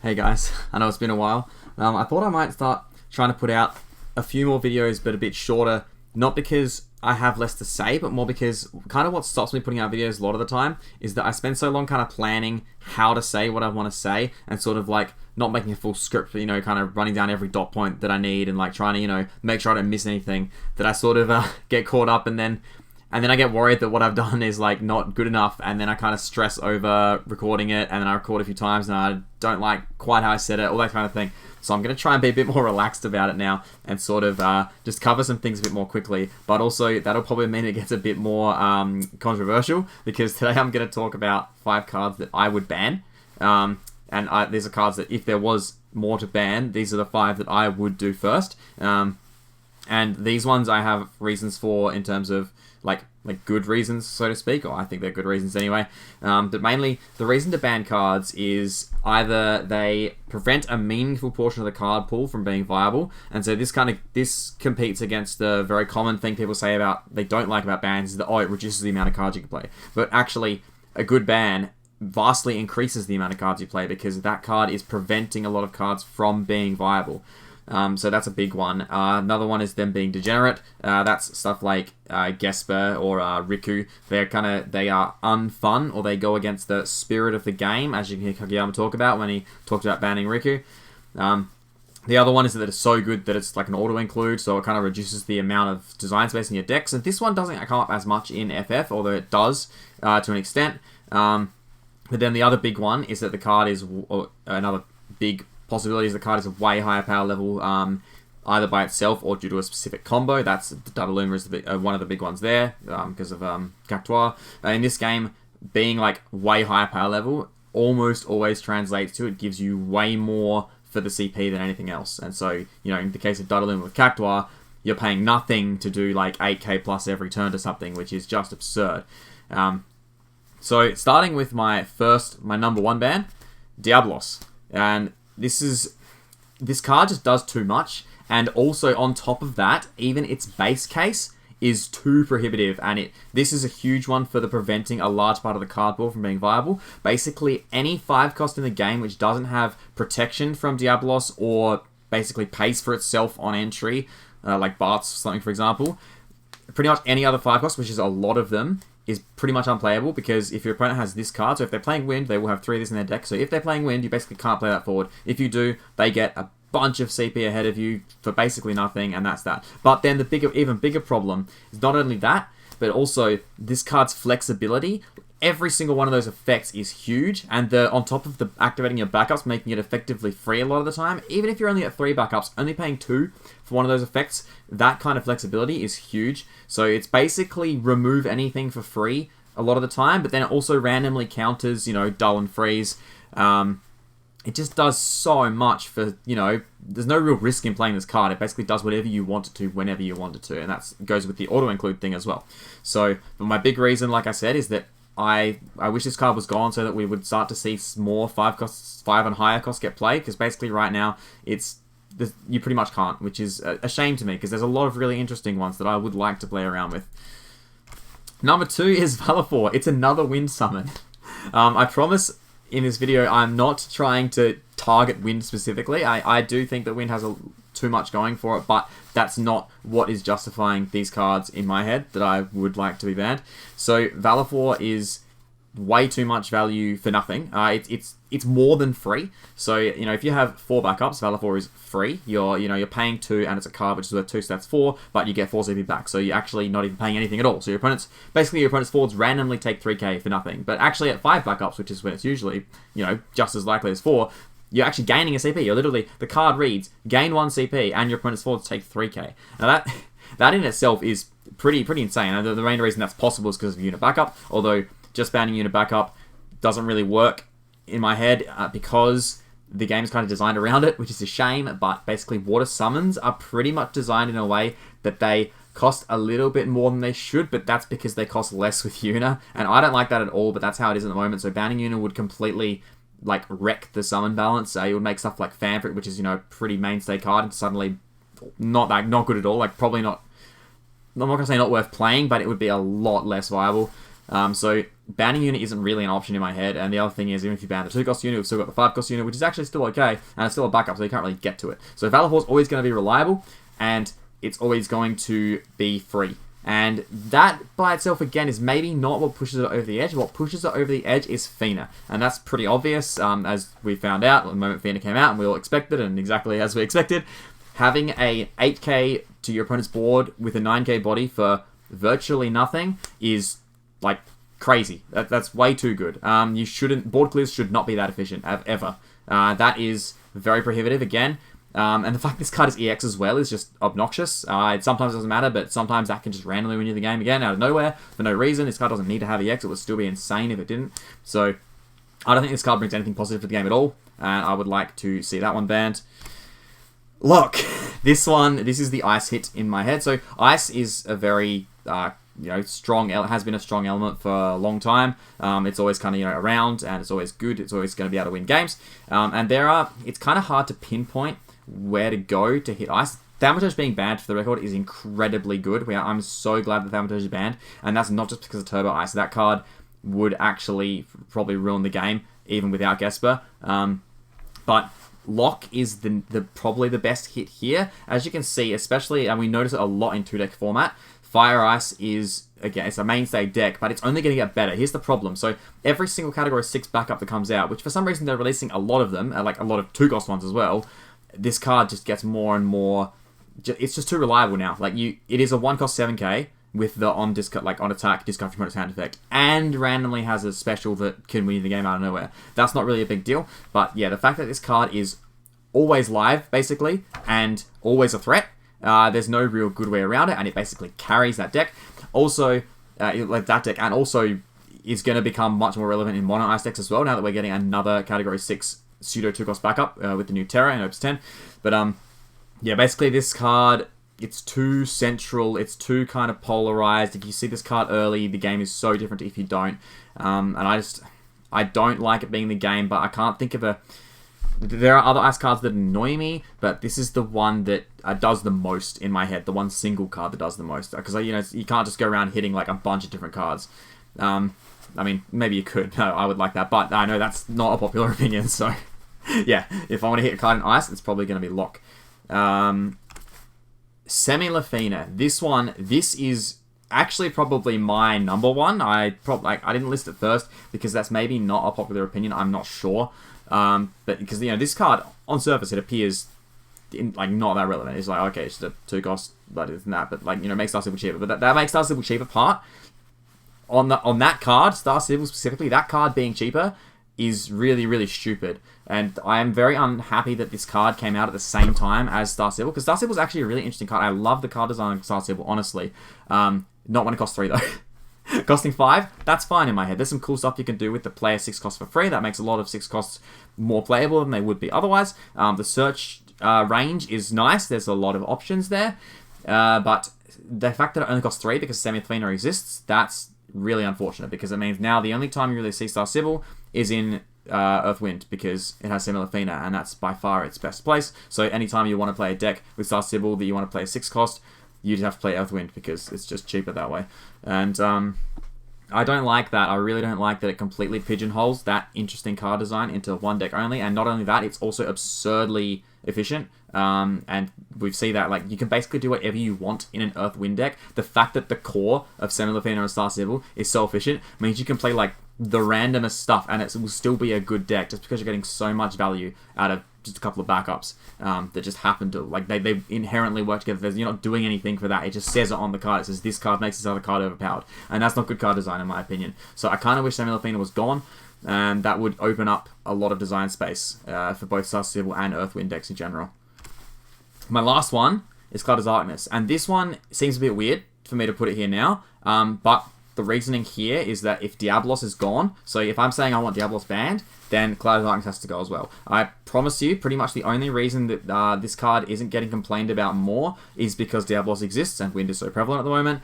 Hey guys, I know it's been a while. I thought I might start trying to put out a few more videos, but a bit shorter. Not because I have less to say, but more because kind of what stops me putting out videos a lot of the time is that I spend so long kind of planning how to say what I want to say and sort of like not making a full script, kind of running down every dot point that I need and like trying to, make sure I don't miss anything, that I sort of get caught up and then I get worried that what I've done is like not good enough, and then I kind of stress over recording it, and then I record a few times and I don't like quite how I said it, all that kind of thing. So I'm going to try and be a bit more relaxed about it now and sort of just cover some things a bit more quickly. But also that'll probably mean it gets a bit more controversial, because today I'm going to talk about 5 cards that I would ban. These are cards that if there was more to ban, these are the 5 that I would do first. And these ones I have reasons for in terms of like good reasons, so to speak, or I think they're good reasons anyway. But mainly, the reason to ban cards is either they prevent a meaningful portion of the card pool from being viable, and so this competes against the very common thing people say about they don't like about bans is that it reduces the amount of cards you can play. But actually, a good ban vastly increases the amount of cards you play because that card is preventing a lot of cards from being viable. So that's a big one. Another one is them being degenerate. That's stuff like Gesper or Riku. They are unfun, or they go against the spirit of the game, as you can hear Kageyama talk about when he talked about banning Riku. The other one is that it's so good that it's like an auto-include, so it kind of reduces the amount of design space in your decks. And this one doesn't come up as much in FF, although it does to an extent. But then the other big one is that the card is another big possibility is the card is a way higher power level, either by itself or due to a specific combo. That's the Diablos is one of the big ones there, because of Cactuar. In this game, being like way higher power level almost always translates to it gives you way more for the CP than anything else. And so, in the case of Diablos with Cactuar, you're paying nothing to do like 8k plus every turn to something, which is just absurd. So starting with my number 1 ban, Diablos. And this card just does too much, and also on top of that, even its base case is too prohibitive, and this is a huge one for preventing a large part of the card pool from being viable. Basically, any 5 cost in the game which doesn't have protection from Diablos or basically pays for itself on entry, like Bart's or something, for example, pretty much any other 5 cost, which is a lot of them, is pretty much unplayable, because if your opponent has this card, so if they're playing Wind, they will have 3 of this in their deck, so if they're playing Wind, you basically can't play that forward. If you do, they get a bunch of CP ahead of you for basically nothing, and that's that. But then the even bigger problem is not only that, but also this card's flexibility. Every single one of those effects is huge, and on top of activating your backups, making it effectively free a lot of the time, even if you're only at 3 backups, only paying 2 for one of those effects, that kind of flexibility is huge. So it's basically remove anything for free a lot of the time, but then it also randomly counters, dull and freeze. It just does so much for, there's no real risk in playing this card. It basically does whatever you want it to, whenever you want it to, and that goes with the auto-include thing as well. So, but my big reason, like I said, is that I wish this card was gone so that we would start to see more 5 and higher costs get played, because basically right now you pretty much can't, which is a shame to me, because there's a lot of really interesting ones that I would like to play around with. Number 2 is Valefor. It's another Wind summon. I promise in this video I'm not trying to target Wind specifically. I do think that Wind has too much going for it, but that's not what is justifying these cards in my head that I would like to be banned. So Valefor is way too much value for nothing. It's more than free. So if you have 4 backups, Valefor is free. You're paying 2, and it's a card which is worth 2, so that's 4, but you get 4 CP back. So you're actually not even paying anything at all. So your opponent's forwards randomly take 3k for nothing. But actually at 5 backups, which is when it's usually just as likely as 4, you're actually gaining a CP. You're literally, the card reads gain 1 CP, and your opponent's forwards take 3k. Now that in itself is pretty insane. And the main reason that's possible is because of unit backup. Although just banning unit backup doesn't really work in my head, because the game is kind of designed around it, which is a shame. But basically, water summons are pretty much designed in a way that they cost a little bit more than they should, but that's because they cost less with Una, and I don't like that at all, but that's how it is at the moment. So banning Una would completely wreck the summon balance. It would make stuff like Fanfrit, which is pretty mainstay card, and suddenly not good at all. Probably not. I'm not gonna say not worth playing, but it would be a lot less viable. So banning unit isn't really an option in my head. And the other thing is, even if you ban the 2-cost unit, we've still got the 5-cost unit, which is actually still okay, and it's still a backup, so you can't really get to it. So Valefor's always going to be reliable, and it's always going to be free. And that by itself, again, is maybe not what pushes it over the edge. What pushes it over the edge is Fina. And that's pretty obvious, as we found out the moment Fina came out, and we all expected, and exactly as we expected. Having a 8k to your opponent's board with a 9k body for virtually nothing is, like, crazy. That's way too good. You shouldn't... Board clears should not be that efficient, ever. That is very prohibitive, again. And the fact this card is EX as well is just obnoxious. It sometimes doesn't matter, but sometimes that can just randomly win you the game again out of nowhere for no reason. This card doesn't need to have EX. It would still be insane if it didn't. So I don't think this card brings anything positive to the game at all, and I would like to see that one banned. Look, this is the ice hit in my head. So ice is a very strong. It has been a strong element for a long time. It's always kind of around, and it's always good. It's always going to be able to win games. And it's kind of hard to pinpoint where to go to hit ice. Thaumaturge being banned, for the record, is incredibly good. I'm so glad that Thaumaturge is banned, and that's not just because of Turbo Ice. That card would actually probably ruin the game, even without Gesper. But Lock is probably the best hit here. As you can see, especially, and we notice it a lot in 2-deck format, Fire Ice is, again, it's a mainstay deck, but it's only going to get better. Here's the problem. So every single Category 6 backup that comes out, which for some reason they're releasing a lot of them, like a lot of 2-cost ones as well, this card just gets more and more... It's just too reliable now. Like, it is a 1-cost 7k with the on attack discard from opponent's hand effect, and randomly has a special that can win the game out of nowhere. That's not really a big deal, but yeah, the fact that this card is always live, basically, and always a threat, there's no real good way around it, and it basically carries that deck. Also, that deck, and also is going to become much more relevant in mono ice decks as well, now that we're getting another Category 6 pseudo 2-cost backup with the new Terra in Opus 10. But yeah, basically this card, it's too central, it's too kind of polarized. If you see this card early, the game is so different if you don't. And I don't like it being the game, but I can't think of a... There are other ice cards that annoy me, but this is the one that does the most in my head. The one single card that does the most. Because, you can't just go around hitting like a bunch of different cards. I mean, maybe you could. No, I would like that. But I know that's not a popular opinion, so... yeah, if I want to hit a card in ice, it's probably going to be Lock. Semi-Lafina. This is actually probably my number one. I didn't list it first because that's maybe not a popular opinion. I'm not sure. But because, this card, on surface, it appears not that relevant. It's like, okay, it's just a 2-cost, but it's that. But, makes Star Stable cheaper. But that makes Star Stable cheaper part. On that card, Star Stable specifically, that card being cheaper is really, really stupid. And I am very unhappy that this card came out at the same time as Star Stable, because Star Stable is actually a really interesting card. I love the card design of Star Stable, honestly. Not when it costs 3, though. Costing 5, that's fine in my head. There's some cool stuff you can do with the player 6 costs for free. That makes a lot of 6 costs more playable than they would be otherwise. The search range is nice. There's a lot of options there. But the fact that it only costs 3 because Semi-Lafina exists, that's really unfortunate, because it means now the only time you really see Star Stable is in Earthwind, because it has Semi-Lafina, and that's by far its best place. So anytime you want to play a deck with Star Stable that you want to play a 6 cost, you'd have to play Earthwind because it's just cheaper that way. And I don't like that. I really don't like that it completely pigeonholes that interesting card design into one deck only. And not only that, it's also absurdly efficient. And we see that, you can basically do whatever you want in an Earthwind deck. The fact that the core of Semi-Lafina and Star Stable is so efficient means you can play, the randomest stuff, and it will still be a good deck, just because you're getting so much value out of just a couple of backups that just happen to, they inherently work together. You're not doing anything for that. It just says it on the card. It says this card makes this other card overpowered, and that's not good card design in my opinion. So I kind of wish Semi-Lafina was gone, and that would open up a lot of design space for both Star Stable and Earthwind decks in general. My last one is Cloud of Darkness, and this one seems a bit weird for me to put it here now, but the reasoning here is that if Diablos is gone, so if I'm saying I want Diablos banned, then Cloud of Darkness has to go as well. I promise you, pretty much the only reason that this card isn't getting complained about more is because Diablos exists and Wind is so prevalent at the moment.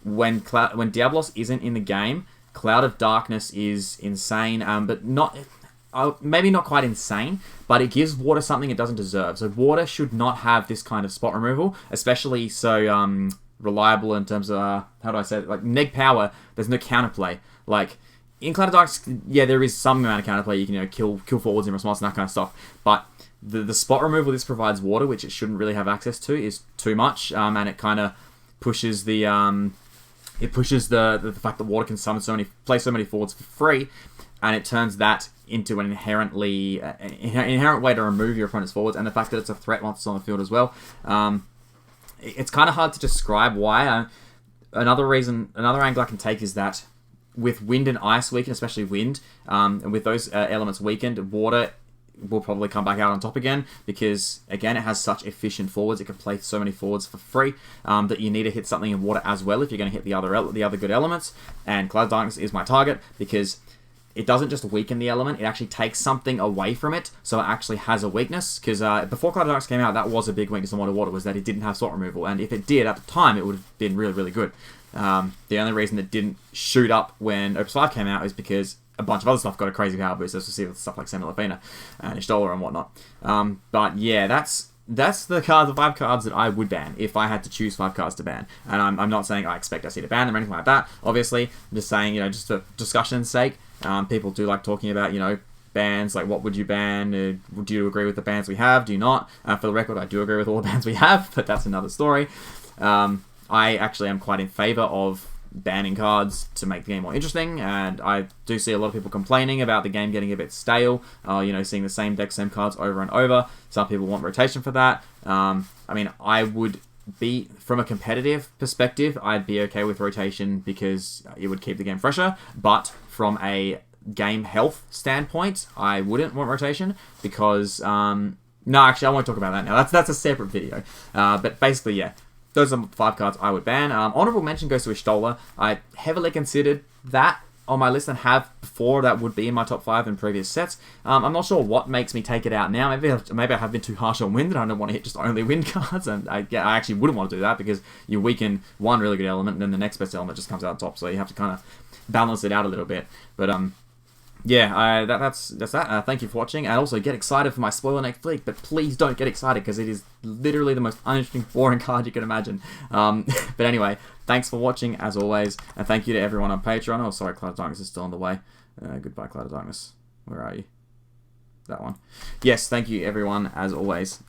When Diablos isn't in the game, Cloud of Darkness is insane, but not... maybe not quite insane, but it gives Water something it doesn't deserve. So Water should not have this kind of spot removal, especially so... reliable in terms of, how do I say it, neg power, there's no counterplay. Like, in Cloud of Darkness, yeah, there is some amount of counterplay. You can, kill forwards in response and that kind of stuff. But the spot removal this provides water, which it shouldn't really have access to, is too much. And it kind of pushes the fact that water can play so many forwards for free, and it turns that into an inherent way to remove your opponent's forwards, and the fact that it's a threat once it's on the field as well. It's kind of hard to describe why. Another angle I can take is that with wind and ice weakened, especially wind, and with those elements weakened, water will probably come back out on top again, because again, it has such efficient forwards. It can play so many forwards for free that you need to hit something in water as well if you're going to hit the other good elements. And Cloud of Darkness is my target because it doesn't just weaken the element, it actually takes something away from it, so it actually has a weakness. Because before Cloud of Darkness came out, that was a big weakness on Water, was that it didn't have slot removal, and if it did at the time, it would have been really, really good. The only reason it didn't shoot up when Opus 5 came out is because a bunch of other stuff got a crazy power boost, as we see with stuff like Semilafina and Ishtola and whatnot. But yeah, that's the 5 cards that I would ban if I had to choose 5 cards to ban. And I'm not saying I expect SC to ban them or anything like that. Obviously, I'm just saying, just for discussion's sake, people do like talking about, bans, like what would you ban? Do you agree with the bans we have? Do you not? For the record, I do agree with all the bans we have, but that's another story. I actually am quite in favor of banning cards to make the game more interesting, and I do see a lot of people complaining about the game getting a bit stale, seeing the same deck, same cards over and over. Some people want rotation for that. I would be, from a competitive perspective, I'd be okay with rotation because it would keep the game fresher, but from a game health standpoint, I wouldn't want rotation because, no, actually, I won't talk about that now. That's a separate video. But basically, yeah. Those are 5 cards I would ban. Honorable mention goes to Ishtola. I heavily considered that on my list and have before. That would be in my top 5 in previous sets. I'm not sure what makes me take it out now. Maybe I have been too harsh on wind and I don't want to hit just only wind cards. And I actually wouldn't want to do that because you weaken one really good element and then the next best element just comes out on top. So you have to kind of balance it out a little bit. But yeah, that's that. Thank you for watching, and also get excited for my spoiler next week, but please don't get excited because it is literally the most uninteresting, boring card you can imagine. But anyway, thanks for watching as always, and thank you to everyone on Patreon. Oh, sorry, Cloud of Darkness is still on the way. Goodbye, Cloud of Darkness. Where are you? That one. Yes, thank you everyone as always.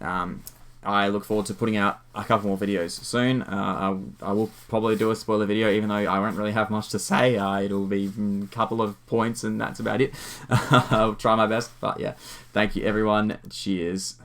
I look forward to putting out a couple more videos soon. I will probably do a spoiler video, even though I won't really have much to say. It'll be a couple of points and that's about it. I'll try my best, but yeah. Thank you everyone. Cheers.